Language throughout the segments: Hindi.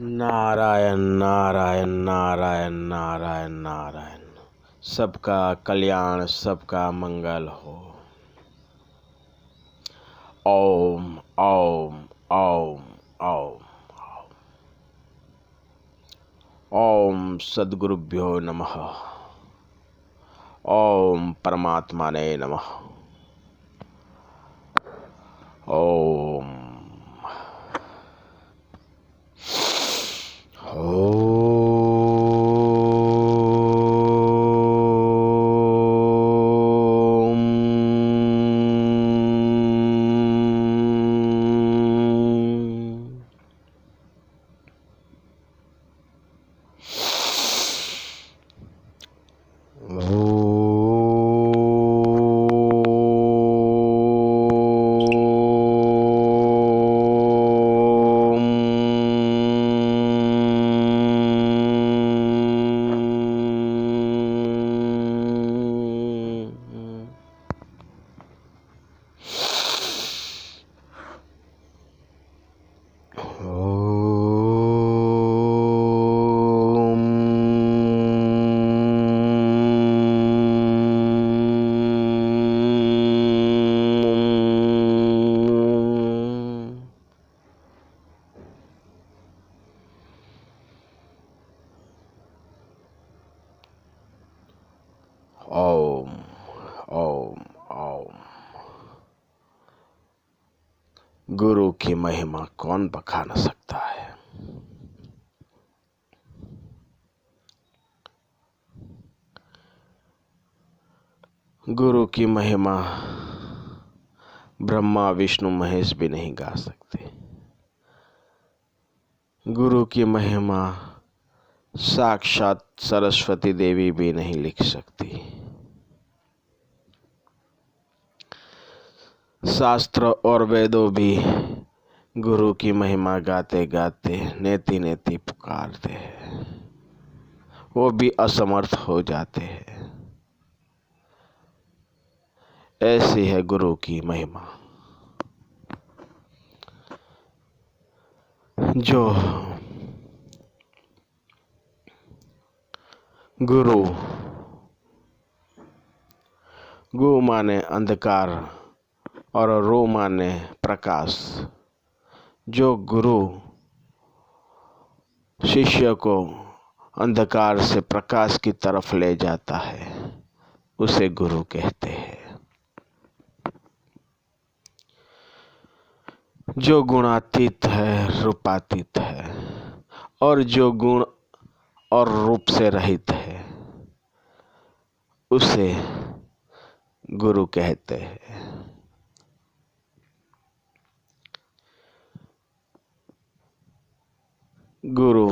नारायण नारायण नारायण नारायण नारायण। सबका कल्याण, सबका मंगल हो। ओम ओम ओम ओम ओम सद्गुरुभ्यो नमः। ओम परमात्माने नमः। ओम ओम ओम ओम। गुरु की महिमा कौन बखा न सकता है। गुरु की महिमा ब्रह्मा विष्णु महेश भी नहीं गा सकते। गुरु की महिमा साक्षात सरस्वती देवी भी नहीं लिख सकती। शास्त्र और वेदों भी गुरु की महिमा गाते गाते नेति नेति पुकारते हैं, वो भी असमर्थ हो जाते हैं। ऐसी है गुरु की महिमा। जो गुरु, गु माने अंधकार और रो माने प्रकाश। जो गुरु शिष्य को अंधकार से प्रकाश की तरफ ले जाता है उसे गुरु कहते हैं। जो गुणातीत है, रूपातीत है, और जो गुण और रूप से रहित है उसे गुरु कहते हैं। गुरु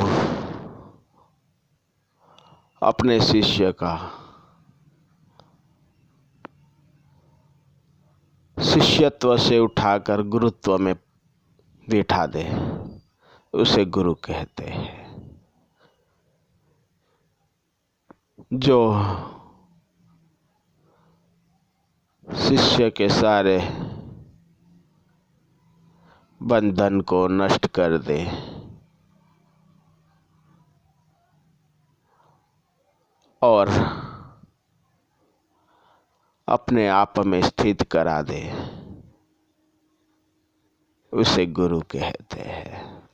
अपने शिष्य का शिष्यत्व से उठाकर गुरुत्व में बिठा दे उसे गुरु कहते हैं। जो शिष्य के सारे बंधन को नष्ट कर दे और अपने आप में स्थित करा दे उसे गुरु कहते हैं।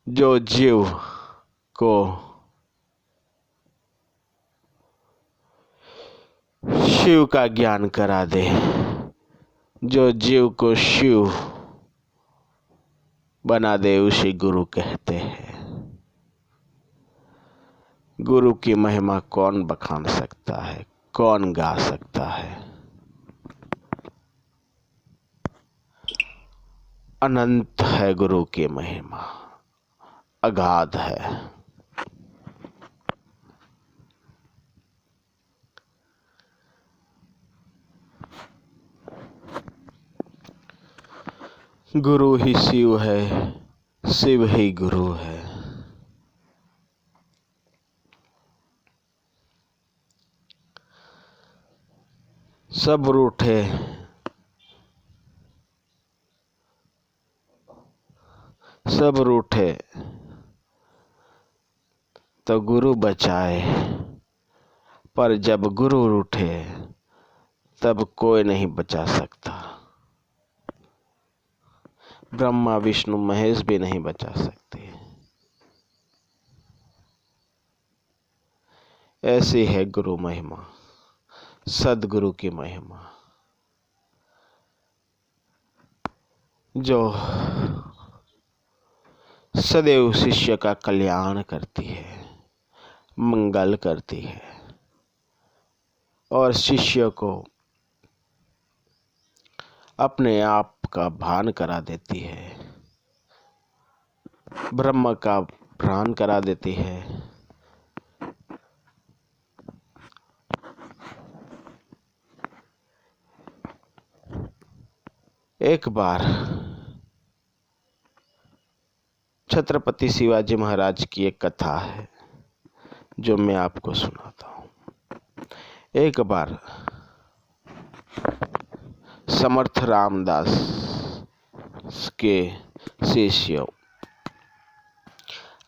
जो जीव को शिव का ज्ञान करा दे, जो जीव को शिव बना दे उसे गुरु कहते हैं। गुरु की महिमा कौन बखान सकता है, कौन गा सकता है। अनंत है गुरु की महिमा, अगाध है। गुरु ही शिव है, शिव ही गुरु है। सब रूठे सब रूठे तो गुरु बचाए, पर जब गुरु रूठे तब कोई नहीं बचा सकता। ब्रह्मा विष्णु महेश भी नहीं बचा सकते। ऐसी है गुरु महिमा, सदगुरु की महिमा, जो सदैव शिष्य का कल्याण करती है, मंगल करती है और शिष्य को अपने आप का भान करा देती है, ब्रह्म का भान करा देती है। एक बार छत्रपति शिवाजी महाराज की एक कथा है जो मैं आपको सुनाता हूँ। एक बार समर्थ रामदास के शिष्य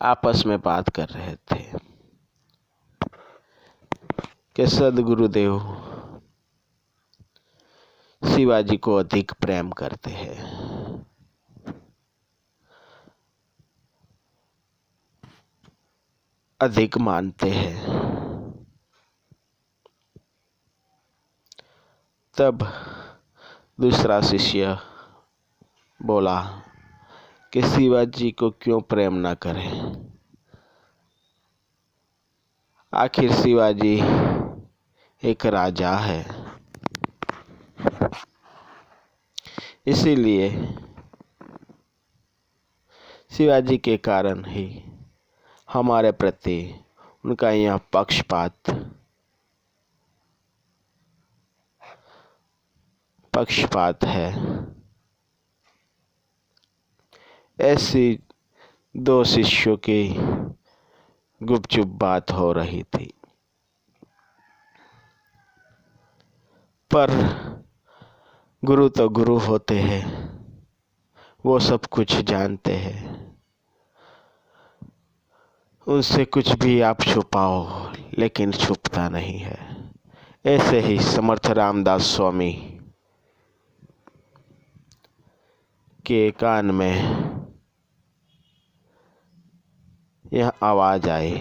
आपस में बात कर रहे थे कि सदगुरुदेव शिवाजी को अधिक प्रेम करते हैं, अधिक मानते हैं। तब दूसरा शिष्य बोला कि शिवाजी को क्यों प्रेम ना करें, आखिर शिवाजी एक राजा है, इसीलिए शिवाजी के कारण ही हमारे प्रति उनका यह पक्षपात है। ऐसी दो शिष्यों की गुपचुप बात हो रही थी, पर गुरु तो गुरु होते हैं, वो सब कुछ जानते हैं, उनसे कुछ भी आप छुपाओ लेकिन छुपता नहीं है। ऐसे ही समर्थ रामदास स्वामी के कान में यह आवाज आई,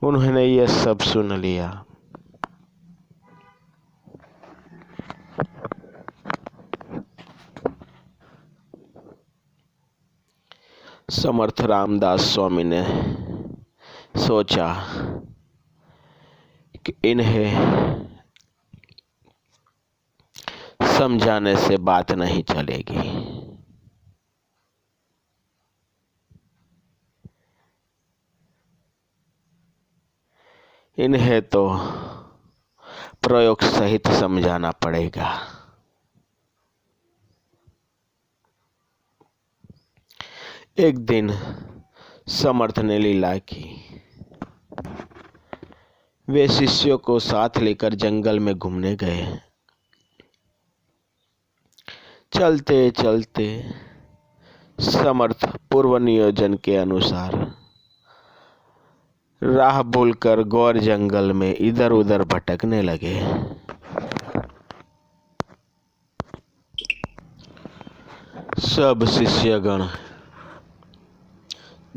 उन्होंने यह सब सुन लिया। समर्थ रामदास स्वामी ने सोचा कि इन्हें समझाने से बात नहीं चलेगी, इन्हें तो प्रयोग सहित समझाना पड़ेगा। एक दिन समर्थ ने लीला की, वे शिष्यों को साथ लेकर जंगल में घूमने गए। चलते चलते समर्थ पूर्व नियोजन के अनुसार राह भूलकर गौर जंगल में इधर उधर भटकने लगे। सब शिष्यगण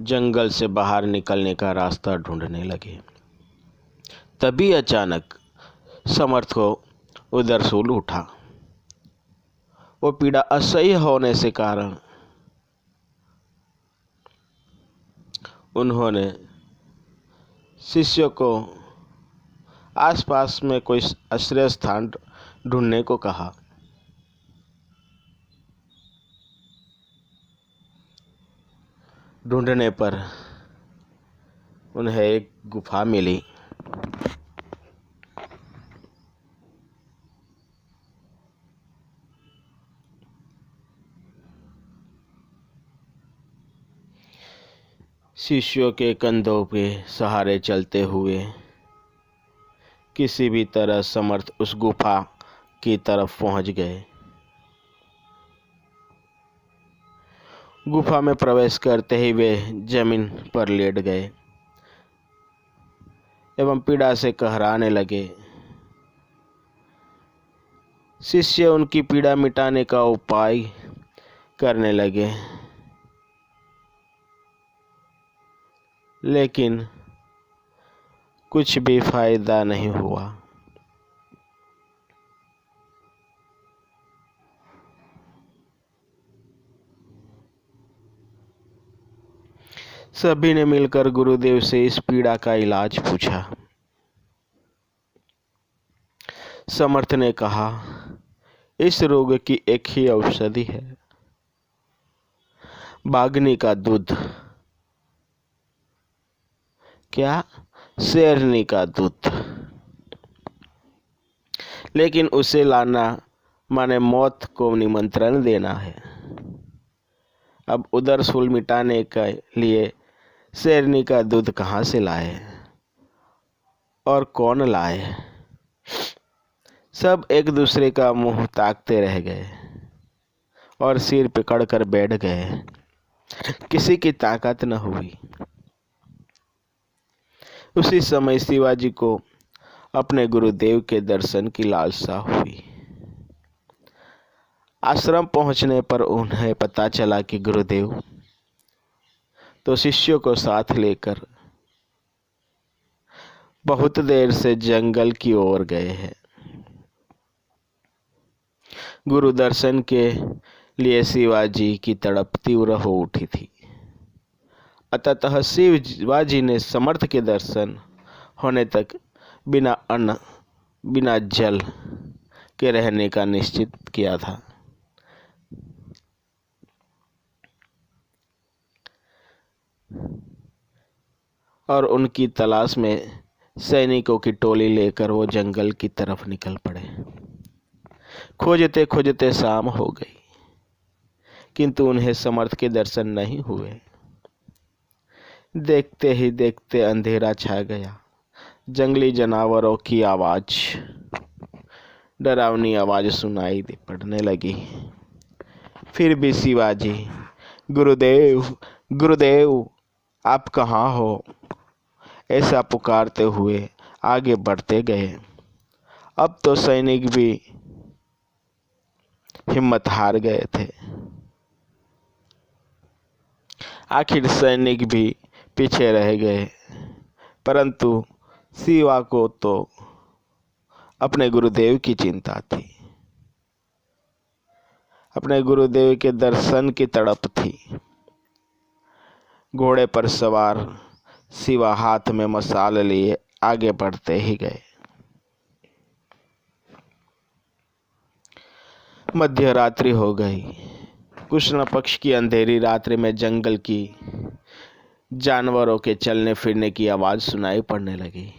जंगल से बाहर निकलने का रास्ता ढूंढने लगे। तभी अचानक समर्थ को उधर सूल उठा। वो पीड़ा असह्य होने से कारण उन्होंने शिष्यों को आसपास में कोई आश्रय स्थान ढूंढने को कहा। ढूंढने पर उन्हें एक गुफा मिली। शिष्यों के कंधों पे सहारे चलते हुए किसी भी तरह समर्थ उस गुफा की तरफ पहुंच गए। गुफा में प्रवेश करते ही वे जमीन पर लेट गए एवं पीड़ा से कहराने लगे। शिष्य उनकी पीड़ा मिटाने का उपाय करने लगे, लेकिन कुछ भी फायदा नहीं हुआ। सभी ने मिलकर गुरुदेव से इस पीड़ा का इलाज पूछा। समर्थ ने कहा, इस रोग की एक ही औषधि है, बाघनी का दूध। क्या? शेरनी का दूध। लेकिन उसे लाना माने मौत को निमंत्रण देना है। अब उदर शूल मिटाने के लिए शेरनी का दूध कहाँ से लाए और कौन लाए? सब एक दूसरे का मुंह ताकते रह गए और सिर पकड़कर बैठ गए। किसी की ताकत न हुई। उसी समय शिवाजी को अपने गुरुदेव के दर्शन की लालसा हुई। आश्रम पहुंचने पर उन्हें पता चला कि गुरुदेव तो शिष्यों को साथ लेकर बहुत देर से जंगल की ओर गए हैं। गुरु दर्शन के लिए शिवाजी की तड़प तीव्र हो उठी थी। अतः शिवाजी ने समर्थ के दर्शन होने तक बिना अन्न बिना जल के रहने का निश्चित किया था। और उनकी तलाश में सैनिकों की टोली लेकर वो जंगल की तरफ निकल पड़े। खोजते खोजते शाम हो गई, किंतु उन्हें समर्थ के दर्शन नहीं हुए। देखते ही देखते अंधेरा छा गया। जंगली जानवरों की आवाज, डरावनी आवाज सुनाई पड़ने लगी। फिर भी शिवाजी, गुरुदेव गुरुदेव आप कहाँ हो, ऐसा पुकारते हुए आगे बढ़ते गए। अब तो सैनिक भी हिम्मत हार गए थे। आखिर सैनिक भी पीछे रह गए, परंतु शिवा को तो अपने गुरुदेव की चिंता थी। अपने गुरुदेव के दर्शन की तड़प थी। घोड़े पर सवार शिवा हाथ में मशाल लिए आगे बढ़ते ही गए। मध्य रात्रि हो गई। कृष्ण पक्ष की अंधेरी रात्रि में जंगल की जानवरों के चलने फिरने की आवाज सुनाई पड़ने लगी।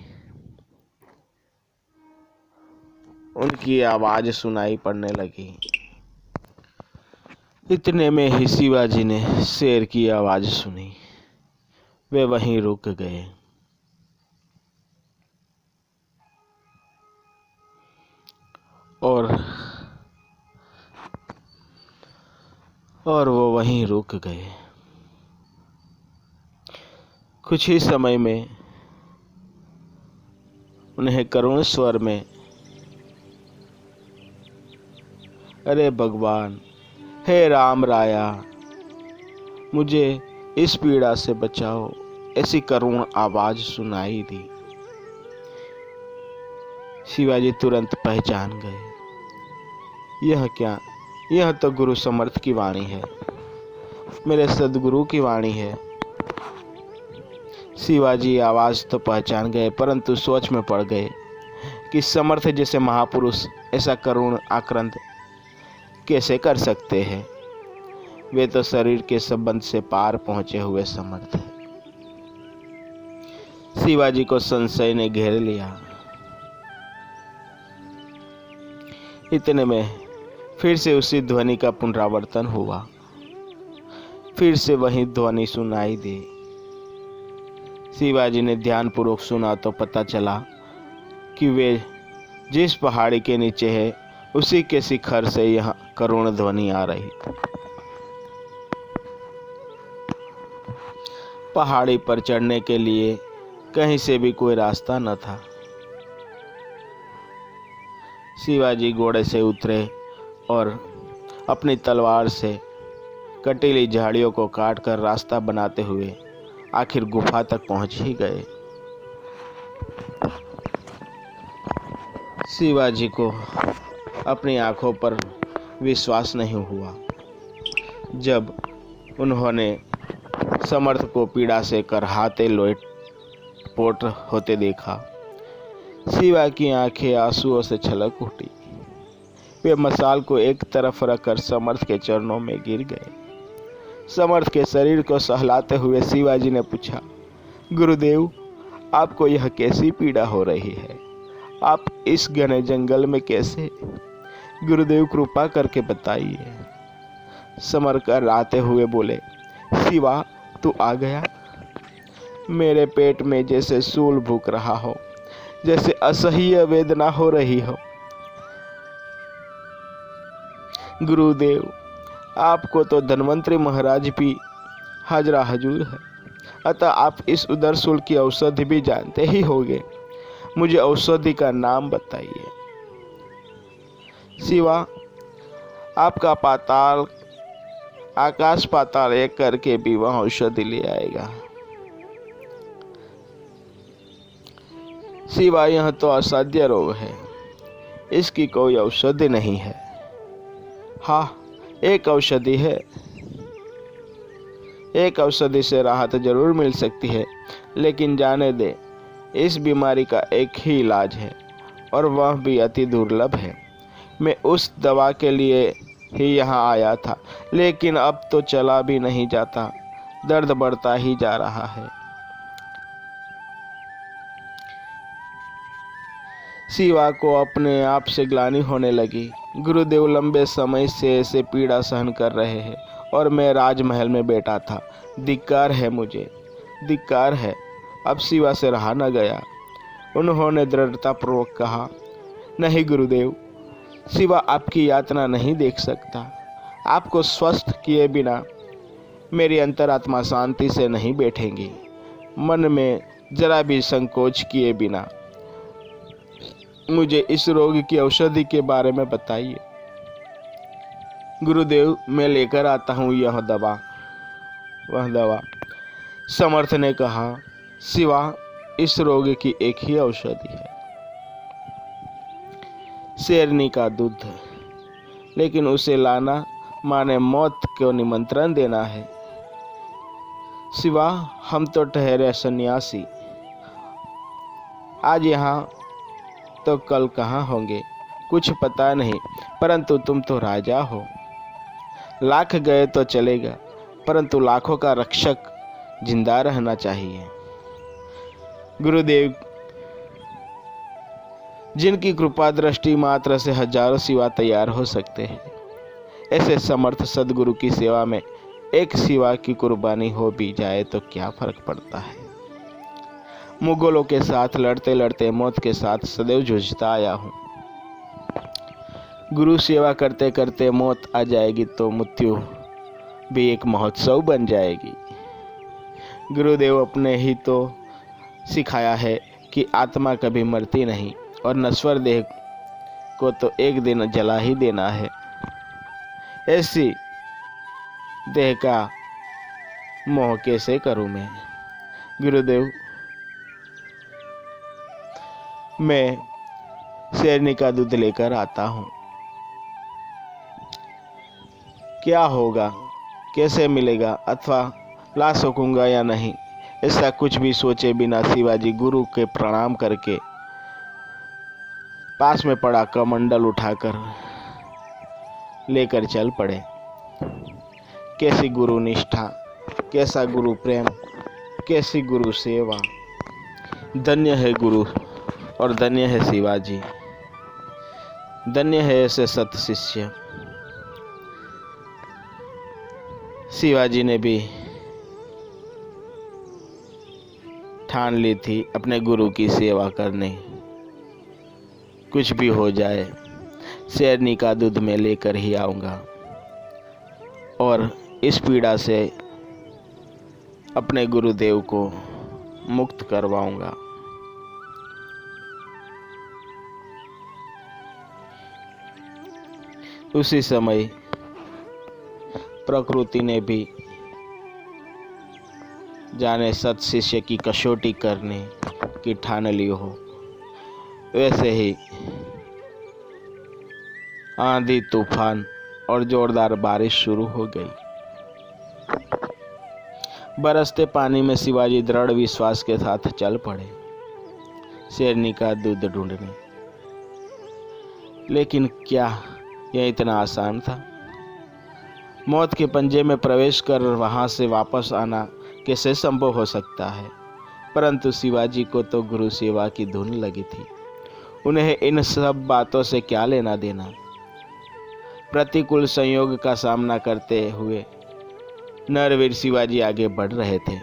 उनकी आवाज सुनाई पड़ने लगी। इतने में ही शिवाजी ने शेर की आवाज सुनी। वे वहीं रुक गए। और वो वहीं रुक गए। कुछ ही समय में उन्हें करुण स्वर में, अरे भगवान, हे राम राया, मुझे इस पीड़ा से बचाओ, ऐसी करुण आवाज सुनाई दी। शिवाजी तुरंत पहचान गए। यह क्या? यह तो गुरु समर्थ की वाणी है, मेरे सद्गुरु की वाणी है। शिवाजी आवाज तो पहचान गए, परंतु सोच में पड़ गए कि समर्थ जैसे महापुरुष ऐसा करुण आक्रंद कैसे कर सकते हैं। वे तो शरीर के संबंध से पार पहुंचे हुए समर्थ हैं। शिवाजी को संशय ने घेर लिया। इतने में फिर से उसी ध्वनि का पुनरावर्तन हुआ। फिर से वही ध्वनि सुनाई दी। शिवाजी ने ध्यानपूर्वक सुना तो पता चला कि वे जिस पहाड़ी के नीचे है उसी के शिखर से यह करुण ध्वनि आ रही थी। पहाड़ी पर चढ़ने के लिए कहीं से भी कोई रास्ता न था। शिवाजी घोड़े से उतरे और अपनी तलवार से कटीली झाड़ियों को काटकर रास्ता बनाते हुए आखिर गुफा तक पहुंच ही गए। शिवाजी को अपनी आंखों पर विश्वास नहीं हुआ जब उन्होंने समर्थ को पीड़ा से करहाते लोटपोट होते देखा। शिवा की आंखें आंसुओं से छलक उठी। वे मशाल को एक तरफ रखकर समर्थ के चरणों में गिर गए। समर्थ के शरीर को सहलाते हुए शिवाजी ने पूछा, गुरुदेव, आपको यह कैसी पीड़ा हो रही है? आप इस घने जंगल में कैसे? गुरुदेव, कृपा करके बताइए। समर्थ कराते हुए बोले, शिवा, तू आ गया। मेरे पेट में जैसे सूल भूख रहा हो, जैसे असह्य वेदना हो रही हो। गुरुदेव, आपको तो धन्वंतरी महाराज भी हाजरा हजूर है, अतः आप इस उदर सूल की औषधि भी जानते ही होंगे। मुझे औषधि का नाम बताइए। शिवा, आपका पाताल आकाश पाताल एक करके भी वह औषधि ले आएगा। शिवा, यह तो असाध्य रोग है, इसकी कोई औषधि नहीं है। हाँ, एक औषधि है। एक औषधि से राहत जरूर मिल सकती है, लेकिन जाने दे, इस बीमारी का एक ही इलाज है और वह भी अति दुर्लभ है। मैं उस दवा के लिए ही यहाँ आया था, लेकिन अब तो चला भी नहीं जाता, दर्द बढ़ता ही जा रहा है। शिवा को अपने आप से ग्लानि होने लगी। गुरुदेव लंबे समय से ऐसे पीड़ा सहन कर रहे हैं और मैं राजमहल में बैठा था। धिक्कार है मुझे, धिक्कार है। अब शिवा से रहा न गया। उन्होंने दृढ़तापूर्वक कहा, नहीं गुरुदेव, शिवा आपकी यातना नहीं देख सकता। आपको स्वस्थ किए बिना मेरी अंतरात्मा शांति से नहीं बैठेंगी। मन में जरा भी संकोच किए बिना मुझे इस रोग की औषधि के बारे में बताइए। गुरुदेव, मैं लेकर आता हूँ वह दवा। समर्थ ने कहा, शिवा, इस रोग की एक ही औषधि है, शेरनी का दूध, लेकिन उसे लाना माने मौत को निमंत्रण देना है। शिवा, हम तो ठहरे सन्यासी, आज यहाँ तो कल कहाँ होंगे कुछ पता नहीं, परंतु तुम तो राजा हो। लाख गए तो चलेगा, परंतु लाखों का रक्षक जिंदा रहना चाहिए। गुरुदेव, जिनकी कृपा दृष्टि मात्र से हजारों शिवा तैयार हो सकते हैं, ऐसे समर्थ सदगुरु की सेवा में एक शिवा की कुर्बानी हो भी जाए तो क्या फर्क पड़ता है। मुगलों के साथ लड़ते लड़ते मौत के साथ सदैव जूझता आया हूँ। गुरु सेवा करते करते मौत आ जाएगी तो मृत्यु भी एक महोत्सव बन जाएगी। गुरुदेव अपने ही तो सिखाया है कि आत्मा कभी मरती नहीं और नश्वर देह को तो एक दिन जला ही देना है। ऐसी देह का मोह कैसे करूं मैं। गुरुदेव, मैं शेरनी का दूध लेकर आता हूँ। क्या होगा, कैसे मिलेगा, अथवा ला सकूंगा या नहीं, ऐसा कुछ भी सोचे बिना शिवाजी गुरु के प्रणाम करके पास में पड़ा कमंडल उठाकर लेकर चल पड़े। कैसी गुरु निष्ठा, कैसा गुरु प्रेम, कैसी गुरु सेवा। धन्य है गुरु और धन्य है शिवाजी, धन्य है ऐसे सत शिष्य। शिवाजी ने भी ठान ली थी अपने गुरु की सेवा करने। कुछ भी हो जाए, शेरनी का दूध में लेकर ही आऊँगा और इस पीड़ा से अपने गुरुदेव को मुक्त करवाऊंगा। उसी समय प्रकृति ने भी जाने सत शिष्य की कसौटी करने की ठान ली हो, वैसे ही आंधी तूफान और जोरदार बारिश शुरू हो गई। बरसते पानी में शिवाजी दृढ़ विश्वास के साथ चल पड़े शेरनी का दूध ढूंढने। लेकिन क्या यह इतना आसान था? मौत के पंजे में प्रवेश कर वहां से वापस आना कैसे संभव हो सकता है? परंतु शिवाजी को तो गुरु सेवा की धुन लगी थी। उन्हें इन सब बातों से क्या लेना देना। प्रतिकूल संयोग का सामना करते हुए नरवीर शिवाजी आगे बढ़ रहे थे।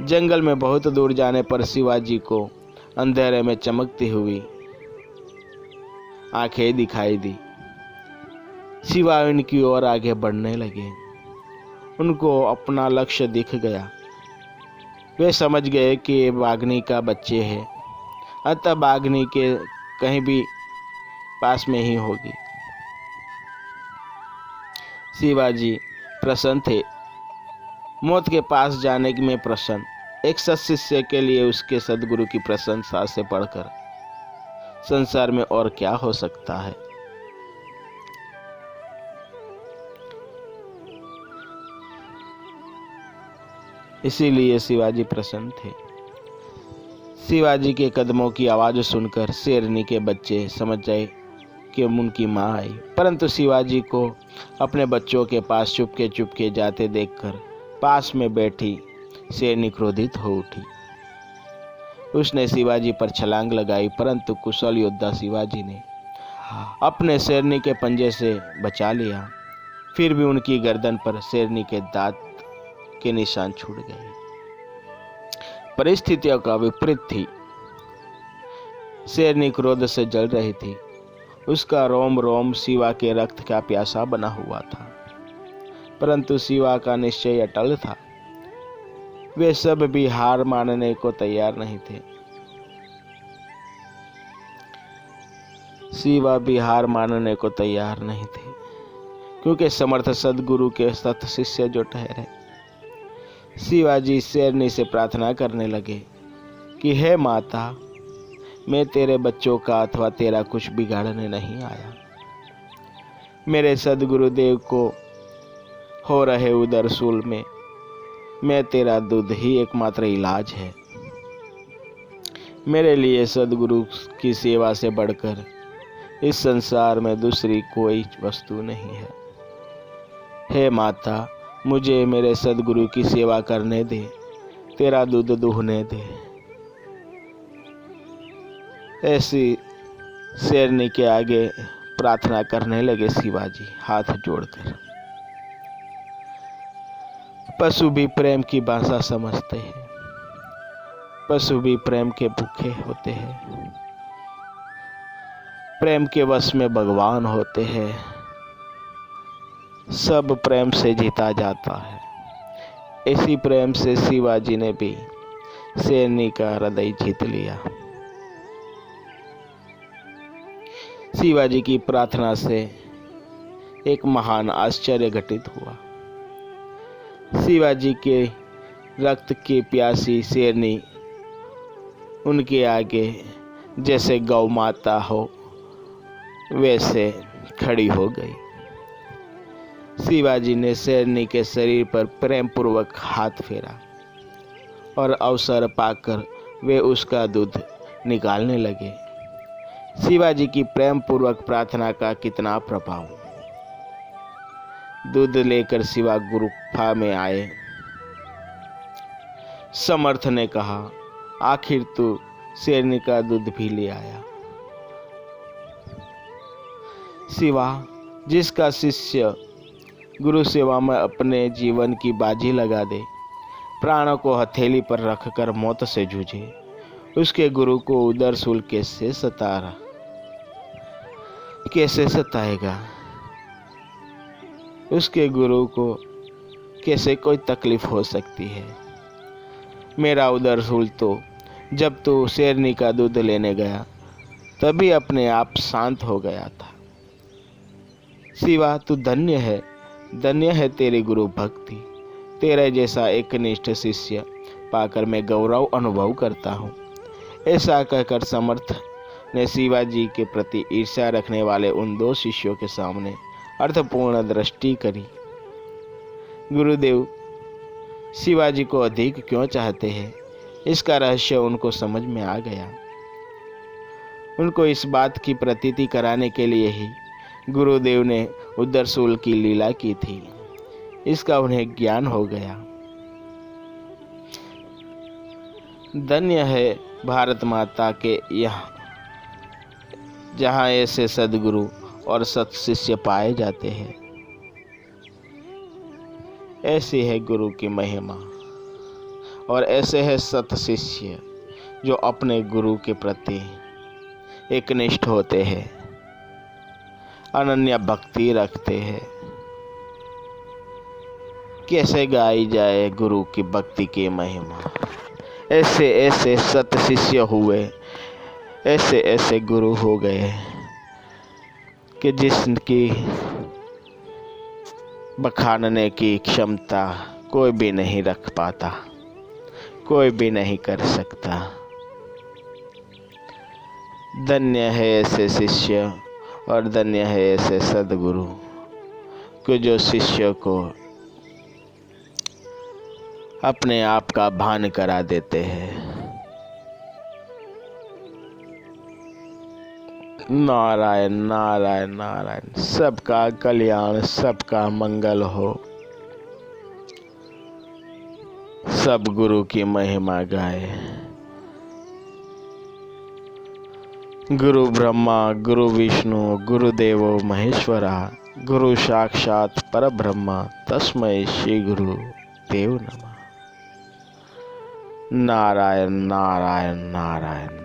जंगल में बहुत दूर जाने पर शिवाजी को अंधेरे में चमकती हुई आंखें दिखाई दी। शिवा इनकी ओर आगे बढ़ने लगे। उनको अपना लक्ष्य दिख गया। वे समझ गए कि ये बाघनी का बच्चे है, अतः बाघनी के कहीं भी पास में ही होगी। शिवाजी प्रसन्न थे, मौत के पास जाने में प्रसन्न। एक सत्शिष्य के लिए उसके सद्गुरु की प्रशंसा से बढ़कर संसार में और क्या हो सकता है। इसीलिए शिवाजी प्रसन्न थे। शिवाजी के कदमों की आवाज़ सुनकर शेरनी के बच्चे समझ गए कि उनकी माँ आई, परंतु शिवाजी को अपने बच्चों के पास चुपके चुपके जाते देखकर पास में बैठी शेरनी क्रोधित हो उठी। उसने शिवाजी पर छलांग लगाई, परंतु कुशल योद्धा शिवाजी ने अपने शेरनी के पंजे से बचा लिया। फिर भी उनकी गर्दन पर शेरनी के दांत के निशान छूट गए। परिस्थितियों का विपरीत थी। शेरनी क्रोध से जल रही थी। उसका रोम रोम शिवा के रक्त का प्यासा बना हुआ था, परंतु शिवा का निश्चय अटल था। वे सब भी हार मानने को तैयार नहीं थे। शिवा भी हार मानने को तैयार नहीं थे, क्योंकि समर्थ सद्गुरु के सत शिष्य जो ठहरे। शिवाजी शेरनी से प्रार्थना करने लगे कि हे माता, मैं तेरे बच्चों का अथवा तेरा कुछ बिगाड़ने नहीं आया। मेरे सद्गुरुदेव को हो रहे उदर शूल में मैं तेरा दूध ही एकमात्र इलाज है। मेरे लिए सद्गुरु की सेवा से बढ़कर इस संसार में दूसरी कोई वस्तु नहीं है। हे माता, मुझे मेरे सद्गुरु की सेवा करने दे, तेरा दूध दूहने दे। ऐसी शेरनी के आगे प्रार्थना करने लगे शिवाजी हाथ जोड़कर। पशु भी प्रेम की भाषा समझते हैं। पशु भी प्रेम के भूखे होते हैं। प्रेम के वश में भगवान होते हैं। सब प्रेम से जीता जाता है। इसी प्रेम से शिवाजी ने भी शेरनी का हृदय जीत लिया। शिवाजी की प्रार्थना से एक महान आश्चर्य घटित हुआ। शिवाजी के रक्त की प्यासी शेरनी उनके आगे जैसे गौ माता हो वैसे खड़ी हो गई। शिवाजी ने शेरनी के शरीर पर प्रेम पूर्वक हाथ फेरा और अवसर पाकर वे उसका दूध निकालने लगे। शिवाजी की प्रेम पूर्वक प्रार्थना का कितना प्रभाव। दूध लेकर शिवा गुफा में आए। समर्थ ने कहा, आखिर तू शेरनी का दूध भी ले आया। शिवा, जिसका शिष्य गुरु सेवा में अपने जीवन की बाजी लगा दे, प्राणों को हथेली पर रखकर मौत से जूझे, उसके गुरु को उदर शूल कैसे सताएगा। उसके गुरु को कैसे कोई तकलीफ हो सकती है। मेरा उदरसूल तो जब तू शेरनी का दूध लेने गया तभी अपने आप शांत हो गया था। शिवा, तू धन्य है तेरी गुरु भक्ति। तेरे जैसा एक निष्ठ शिष्य पाकर मैं गौरव अनुभव करता हूँ। ऐसा कहकर समर्थ ने शिवाजी के प्रति ईर्ष्या रखने वाले उन 2 शिष्यों के सामने अर्थपूर्ण दृष्टि करी। गुरुदेव शिवाजी को अधिक क्यों चाहते हैं, इसका रहस्य उनको समझ में आ गया। उनको इस बात की प्रतीति कराने के लिए ही गुरुदेव ने उदरसूल की लीला की थी, इसका उन्हें ज्ञान हो गया। धन्य है भारत माता के यहाँ जहाँ ऐसे सद्गुरु और सत्शिष्य पाए जाते हैं। ऐसी है गुरु की महिमा और ऐसे है सत्शिष्य जो अपने गुरु के प्रति एकनिष्ठ होते हैं, अनन्य भक्ति रखते हैं। कैसे गाई जाए गुरु की भक्ति की महिमा। ऐसे ऐसे सत्शिष्य हुए, ऐसे ऐसे गुरु हो गए कि जिसकी बखानने की क्षमता कोई भी नहीं रख पाता, कोई भी नहीं कर सकता। धन्य है ऐसे शिष्य और धन्य है ऐसे सद्गुरु कि जो शिष्य को अपने आप का भान करा देते हैं। नारायण नारायण नारायण। सबका कल्याण, सबका मंगल हो। सब गुरु की महिमा गाए। गुरु ब्रह्मा गुरु विष्णु गुरुदेवो महेश्वरा, गुरु साक्षात परब्रह्म तस्मै श्री गुरु देव नमः। नारायण नारायण नारायण।